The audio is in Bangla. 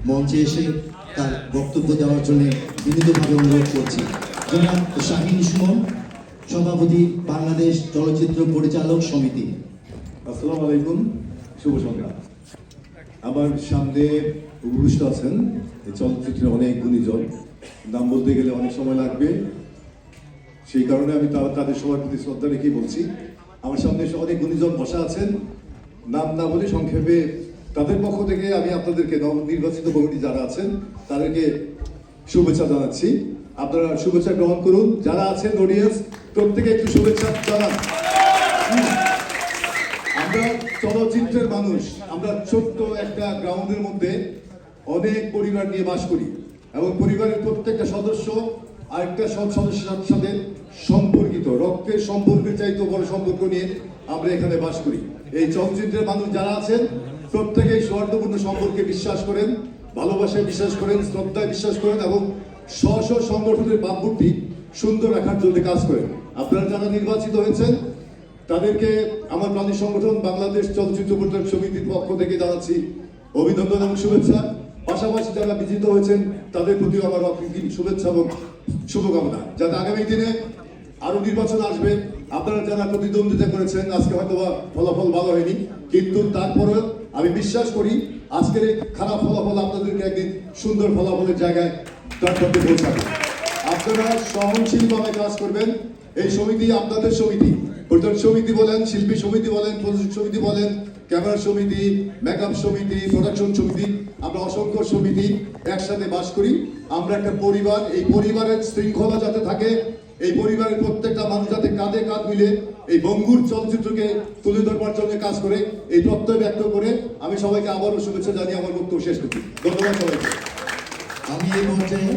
মঞ্চে এসে তার বক্তব্য দেওয়ার জন্য বিনীতভাবে অনুরোধ করছি। জনাব শাহিন সুমন, সভাপতি বাংলাদেশ চলচ্চিত্র পরিচালক সমিতি। আসসালামু আলাইকুম, শুভ সন্ধ্যা। আমার সামনে উপবিষ্ট আছেন এই চলচ্চিত্রের অনেক গুণীজন, নাম বলতে গেলে অনেক সময় লাগবে, সেই কারণে আমি তাদের সবার প্রতি শ্রদ্ধা রেখেই বলছি। আমার সামনে অনেক গুণীজন বসা আছেন, নাম না বলে সংক্ষেপে তাদের পক্ষ থেকে আমি আপনাদেরকে নবনির্বাচিত কমিটি যারা আছেন তাদেরকে শুভেচ্ছা জানাচ্ছি। আপনারা শুভেচ্ছা গ্রহণ করুন। যারা আছেন অডিয়েন্স, প্রত্যেকে একটু শুভেচ্ছা জানান। আমরা চলচ্চিত্রের মানুষ, আমরা ছোট্ট একটা গ্রাউন্ডের মধ্যে অনেক পরিবার নিয়ে বাস করি এবং পরিবারের প্রত্যেকটা সদস্য আরেকটা সদস্যের সাথে সম্পর্কিত, রক্তের সম্পর্কের চাইতে বড় সম্পর্ক নিয়ে আমরা এখানে বাস করি। এই চলচ্চিত্রের মানুষ যারা আছেন প্রত্যেকেই সৌহার্দ্যপূর্ণ সম্পর্কে বিশ্বাস করেন, ভালোবাসায় বিশ্বাস করেন, শ্রদ্ধায় বিশ্বাস করেন এবং স্ব সংগঠনের ভাবমূর্তি সুন্দর রাখার জন্য কাজ করেন। আপনারা যারা নির্বাচিত হয়েছেন তাদেরকে আমার প্রাণী সংগঠন বাংলাদেশ চলচ্চিত্র পরিচালক সমিতির পক্ষ থেকে জানাচ্ছি অভিনন্দন এবং শুভেচ্ছা। পাশাপাশি যারা বিজিত হয়েছেন তাদের প্রতিও আমার অকৃত্রিম শুভেচ্ছা এবং শুভকামনা, যাতে আগামী দিনে আরো নির্বাচন আসবে। আপনারা যারা প্রতিদ্বন্দ্বিতা করেছেন, আজকে হয়তো ফলাফল ভালো হয়নি, কিন্তু তারপরেও আমি বিশ্বাস করি আজকের এই খারাপ ফলাফল আপনাদেরকে একদিন সুন্দর ফলাফলের জায়গায় তাৎপর্যে পৌঁছাবে। আপনারা সহনশীলভাবে কাজ করবেন। এই সমিতি আপনাদের সমিতি, পরিচালক সমিতি বলেন, শিল্পী সমিতি বলেন, প্রযোজক সমিতি বলেন, ক্যামেরা সমিতি, মেকআপ সমিতি, প্রোডাকশন সমিতি, আমরা অসংখ্য সমিতি একসাথে বাস করি। আমরা একটা পরিবার, এই পরিবারের শৃঙ্খলা যাতে থাকে, এই পরিবারের প্রত্যেকটা মানুষ যাতে কাঁধে কাঁধ মিলে এই বঙ্গুর চলচ্চিত্রকে তুলে ধরবার জন্য কাজ করে, এই প্রত্যয় ব্যক্ত করে আমি সবাইকে আবারও শুভেচ্ছা জানিয়ে আমার বক্তব্য শেষ করছি। ধন্যবাদ সবাইকে। আমি এই পর্যায়ে